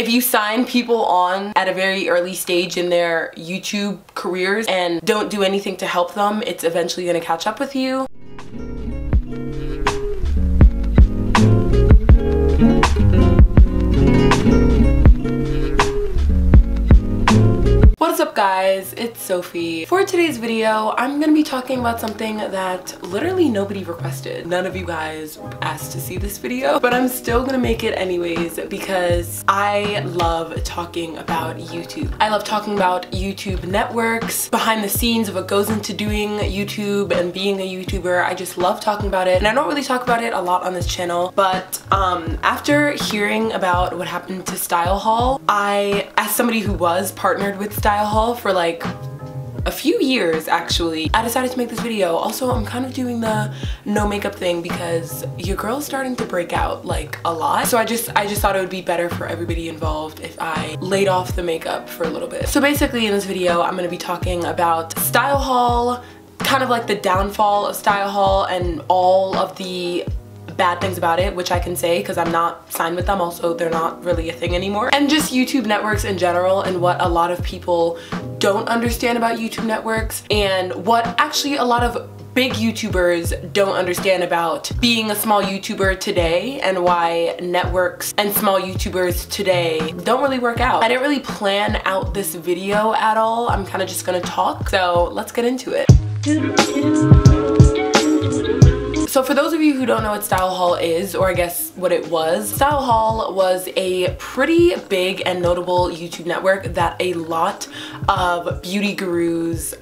if you sign people on at a very early stage in their YouTube careers and don't do anything to help them, it's eventually going to catch up with you. What's up guys, it's Sophie. For today's video, I'm gonna be talking about something that literally nobody requested. None of you guys asked to see this video, but I'm still gonna make it anyways because I love talking about YouTube. I love talking about YouTube networks, behind the scenes of what goes into doing YouTube and being a YouTuber. I just love talking about it, and I don't really talk about it a lot on this channel, but after hearing about what happened to StyleHaul, as somebody who was partnered with StyleHaul for like a few years actually, I decided to make this video. Also, I'm kind of doing the no makeup thing because your girl's starting to break out like a lot. So I just thought it would be better for everybody involved if I laid off the makeup for a little bit. So basically in this video, I'm gonna be talking about StyleHaul, kind of like the downfall of StyleHaul and all of the bad things about it, which I can say because I'm not signed with them. Also, they're not really a thing anymore. And just YouTube networks in general and what a lot of people don't understand about YouTube networks, and what actually a lot of big YouTubers don't understand about being a small YouTuber today, and why networks and small YouTubers today don't really work out. I didn't really plan out this video at all. I'm kind of just gonna talk, so let's get into it. So for those of you who don't know what StyleHaul is, or I guess what it was, StyleHaul was a pretty big and notable YouTube network that a lot of beauty gurus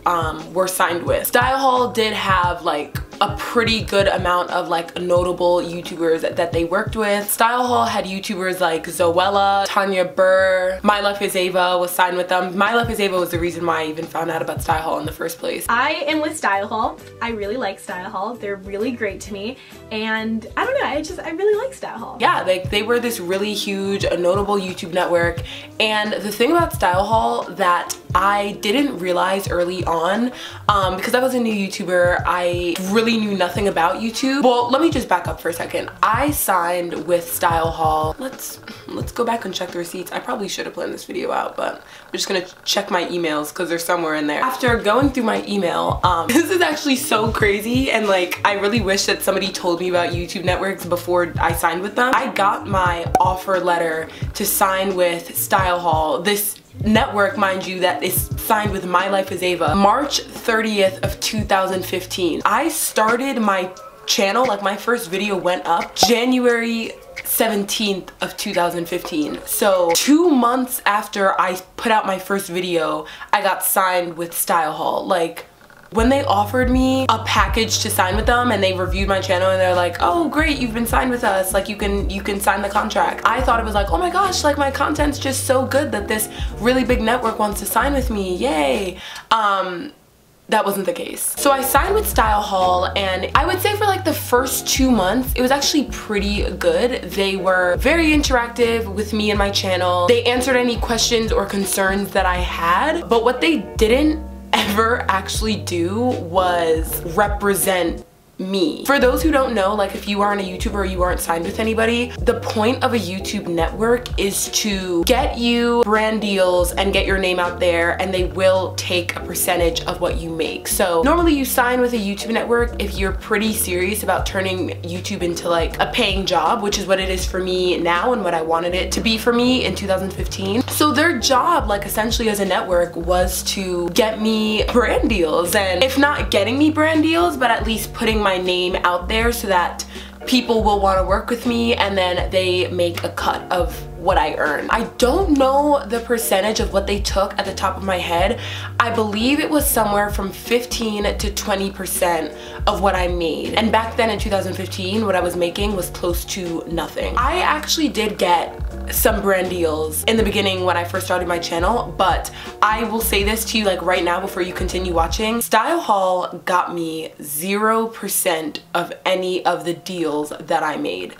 were signed with. StyleHaul did have like a pretty good amount of like notable YouTubers that they worked with. StyleHaul had YouTubers like Zoella, Tanya Burr, My Life is Ava was signed with them. My Life is Ava was the reason why I even found out about StyleHaul in the first place. I am with StyleHaul. I really like StyleHaul. They're really great to me, and I don't know, I really like StyleHaul. Yeah, they were this really huge, notable YouTube network, and the thing about StyleHaul that I didn't realize early on, because I was a new YouTuber, I really knew nothing about YouTube. Well, let me just back up for a second. I signed with StyleHaul. Let's go back and check the receipts. I probably should have planned this video out, but I'm just gonna check my emails because they're somewhere in there. After going through my email, this is actually so crazy, and like I really wish that somebody told me about YouTube networks before I signed with them. I got my offer letter to sign with StyleHaul, this network, mind you, that is signed with My Life is Ava, March 30th of 2015. I started my channel, like my first video went up January 17th of 2015. So 2 months after I put out my first video, I got signed with StyleHaul. Like, when they offered me a package to sign with them and they reviewed my channel and they're like, oh great, you've been signed with us, like you can sign the contract, I thought it was like, oh my gosh, like my content's just so good that this really big network wants to sign with me, yay. That wasn't the case. So I signed with StyleHaul, and I would say for like the first 2 months, it was actually pretty good. They were very interactive with me and my channel. They answered any questions or concerns that I had, but what they didn't ever actually do was represent me. For those who don't know, like if you aren't a YouTuber or you aren't signed with anybody, the point of a YouTube network is to get you brand deals and get your name out there, and they will take a percentage of what you make. So normally you sign with a YouTube network if you're pretty serious about turning YouTube into like a paying job, which is what it is for me now and what I wanted it to be for me in 2015. So their job, like essentially as a network, was to get me brand deals, and if not getting me brand deals, but at least putting my name out there so that people will want to work with me, and then they make a cut of what I earn. I don't know the percentage of what they took at the top of my head. I believe it was somewhere from 15 to 20% of what I made. And back then in 2015, what I was making was close to nothing. I actually did get some brand deals in the beginning when I first started my channel, but I will say this to you like right now before you continue watching. StyleHaul got me 0% of any of the deals that I made.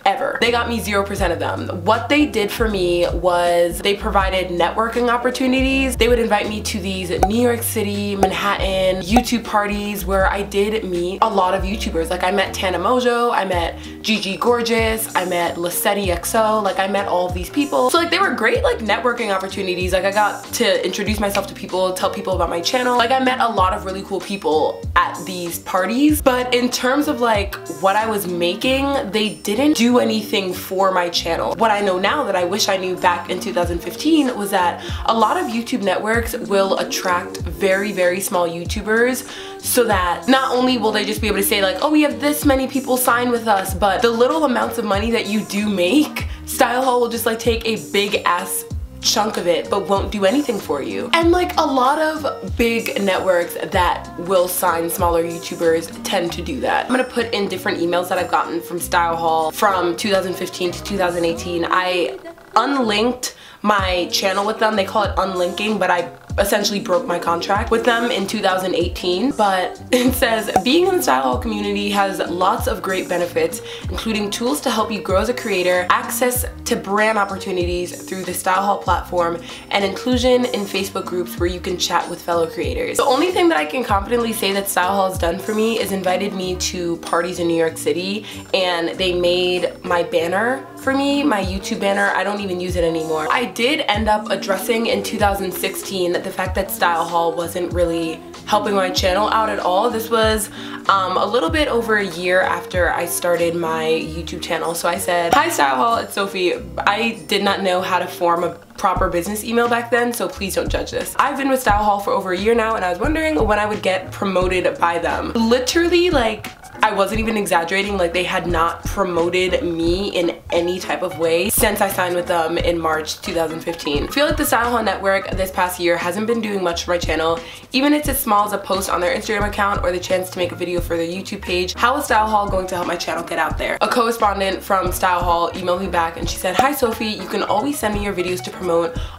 ever. They got me 0% of them. What they did for me was they provided networking opportunities. They would invite me to these New York City, Manhattan YouTube parties where I did meet a lot of YouTubers. Like I met Tana Mojo, I met Gigi Gorgeous, I met Lissetti XO, like I met all of these people. So like they were great like networking opportunities. Like I got to introduce myself to people, tell people about my channel. Like I met a lot of really cool people at these parties. But in terms of like what I was making, they didn't do anything for my channel. What I know now that I wish I knew back in 2015 was that a lot of YouTube networks will attract very, very small YouTubers so that not only will they just be able to say like, oh, we have this many people sign with us, but the little amounts of money that you do make, StyleHaul will just like take a big ass chunk of it but won't do anything for you. And like a lot of big networks that will sign smaller YouTubers tend to do that. I'm gonna put in different emails that I've gotten from StyleHaul from 2015 to 2018. I unlinked my channel with them. They call it unlinking, but I essentially broke my contract with them in 2018. But it says, being in the StyleHaul community has lots of great benefits, including tools to help you grow as a creator, access to brand opportunities through the StyleHaul platform, and inclusion in Facebook groups where you can chat with fellow creators. The only thing that I can confidently say that StyleHaul has done for me is invited me to parties in New York City, and they made my banner for me, my YouTube banner. I don't even use it anymore. I did end up addressing in 2016 the fact that StyleHaul wasn't really helping my channel out at all. This was a little bit over a year after I started my YouTube channel. So I said, hi StyleHaul, it's Sophie. I did not know how to form a proper business email back then, so please don't judge this. I've been with StyleHaul for over a year now, and I was wondering when I would get promoted by them. Literally, like, I wasn't even exaggerating, like they had not promoted me in any type of way since I signed with them in March 2015. I feel like the StyleHaul network this past year hasn't been doing much for my channel, even if it's as small as a post on their Instagram account or the chance to make a video for their YouTube page. How is StyleHaul going to help my channel get out there? A correspondent from StyleHaul emailed me back and she said, hi Sophie, you can always send me your videos to promote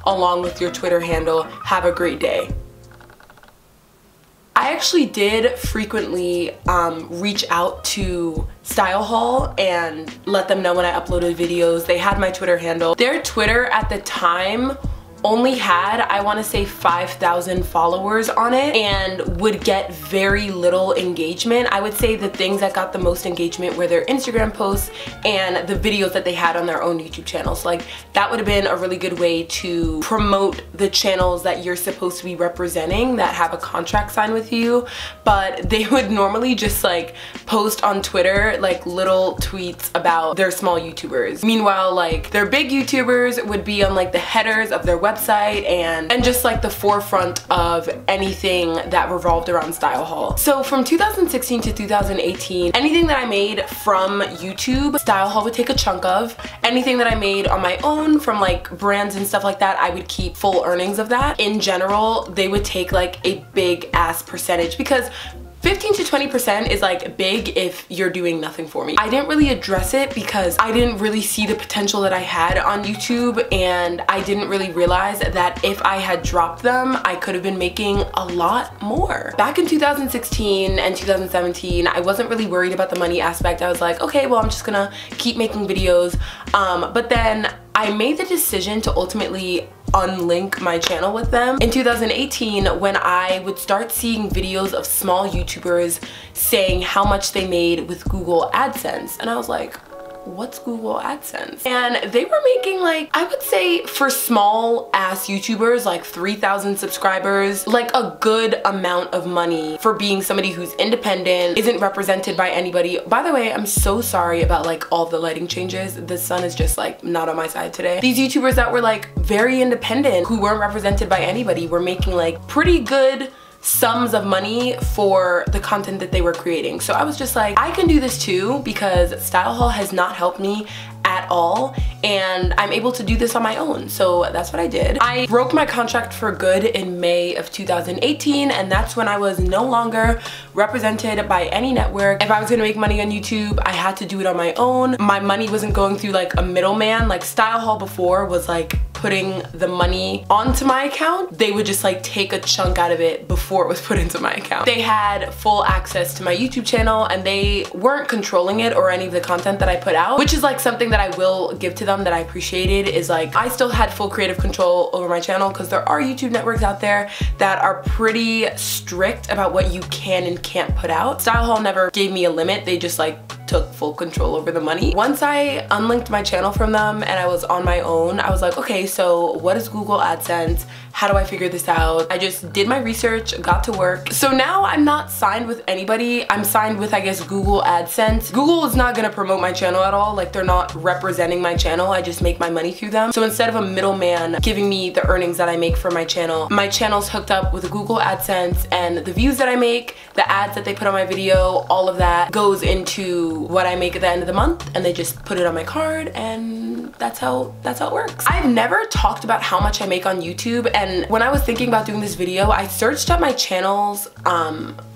along with your Twitter handle. Have a great day. I actually did frequently reach out to StyleHaul and let them know when I uploaded videos. They had my Twitter handle. Their Twitter at the time only had, I want to say, 5,000 followers on it and would get very little engagement. I would say the things that got the most engagement were their Instagram posts and the videos that they had on their own YouTube channels. Like that would have been a really good way to promote the channels that you're supposed to be representing that have a contract signed with you. But they would normally just like post on Twitter like little tweets about their small YouTubers. Meanwhile, like their big YouTubers would be on like the headers of their website and just like the forefront of anything that revolved around StyleHaul. So from 2016 to 2018, anything that I made from YouTube, StyleHaul would take a chunk of. Anything that I made on my own from like brands and stuff like that, I would keep full earnings of that. In general, they would take like a big ass percentage because 15 to 20% is like big if you're doing nothing for me. I didn't really address it because I didn't really see the potential that I had on YouTube, and I didn't really realize that if I had dropped them, I could have been making a lot more. Back in 2016 and 2017, I wasn't really worried about the money aspect. I was like, okay, well, I'm just gonna keep making videos. But then I made the decision to ultimately unlink my channel with them in 2018 when I would start seeing videos of small YouTubers saying how much they made with Google AdSense, and I was like, what's Google AdSense? And they were making like, I would say for small ass YouTubers, like 3,000 subscribers, like a good amount of money for being somebody who's independent, isn't represented by anybody. By the way, I'm so sorry about like all the lighting changes. The sun is just like not on my side today. These YouTubers that were like very independent, who weren't represented by anybody, were making like pretty good sums of money for the content that they were creating. So I was just like, I can do this too, because StyleHaul has not helped me at all, and I'm able to do this on my own. So that's what I did. I broke my contract for good in May of 2018, and that's when I was no longer represented by any network. If I was gonna make money on YouTube, I had to do it on my own. My money wasn't going through like a middleman. Like StyleHaul before was like putting the money onto my account, they would just like take a chunk out of it before it was put into my account. They had full access to my YouTube channel and they weren't controlling it or any of the content that I put out, which is like something that I will give to them that I appreciated, is like I still had full creative control over my channel, because there are YouTube networks out there that are pretty strict about what you can and can't put out. StyleHaul never gave me a limit. They just like took full control over the money. Once I unlinked my channel from them and I was on my own, I was like, okay, so what is Google AdSense? How do I figure this out? I just did my research, got to work. So now I'm not signed with anybody. I'm signed with, I guess, Google AdSense. Google is not gonna promote my channel at all. Like, they're not representing my channel. I just make my money through them. So instead of a middleman giving me the earnings that I make for my channel's hooked up with Google AdSense, and the views that I make, the ads that they put on my video, all of that goes into what I make at the end of the month, and they just put it on my card, and that's how it works. I've never talked about how much I make on YouTube, and when I was thinking about doing this video, I searched up my channel's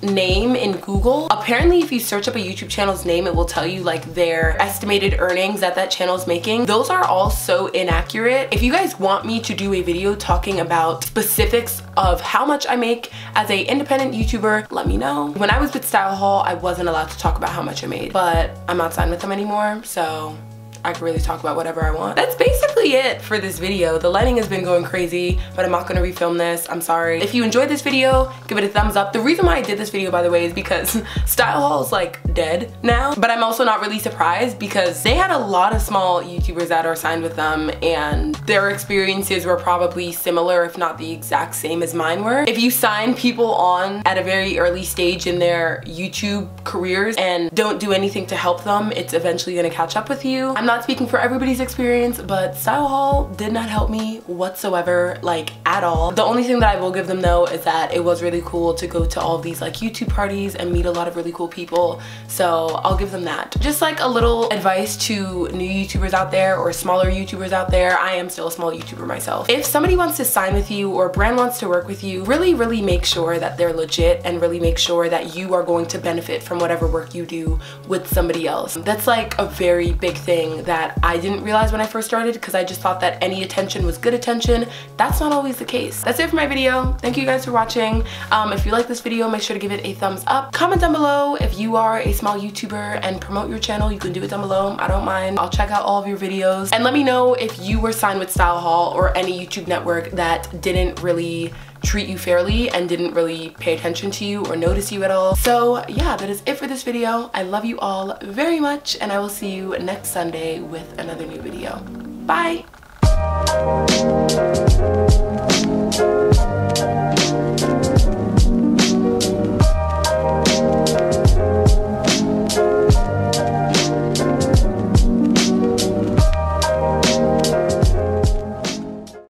name in Google. Apparently, if you search up a YouTube channel's name, it will tell you like their estimated earnings that that channel's making. Those are all so inaccurate. If you guys want me to do a video talking about specifics of how much I make as an independent YouTuber, let me know. When I was with StyleHaul, I wasn't allowed to talk about how much I made, but I'm not signed with them anymore, so I can really talk about whatever I want. That's basically it for this video. The lighting has been going crazy, but I'm not gonna refilm this. I'm sorry. If you enjoyed this video, give it a thumbs up. The reason why I did this video, by the way, is because StyleHaul is like dead now, but I'm also not really surprised because they had a lot of small YouTubers that are signed with them, and their experiences were probably similar, if not the exact same as mine were. If you sign people on at a very early stage in their YouTube careers and don't do anything to help them, it's eventually gonna catch up with you. I'm not speaking for everybody's experience, but StyleHaul did not help me whatsoever, like at all. The only thing that I will give them though is that it was really cool to go to all of these like YouTube parties and meet a lot of really cool people, so I'll give them that. Just like a little advice to new YouTubers out there or smaller YouTubers out there, I am still a small YouTuber myself. If somebody wants to sign with you or a brand wants to work with you, really make sure that they're legit, and really make sure that you are going to benefit from whatever work you do with somebody else. That's like a very big thing that I didn't realize when I first started, because I just thought that any attention was good attention. That's not always the case. That's it for my video. Thank you guys for watching. If you like this video, make sure to give it a thumbs up. Comment down below if you are a small YouTuber and promote your channel. You can do it down below. I don't mind. I'll check out all of your videos. And let me know if you were signed with StyleHaul or any YouTube network that didn't really treat you fairly and didn't really pay attention to you or notice you at all. So yeah, that is it for this video. I love you all very much, and I will see you next Sunday with another new video. Bye!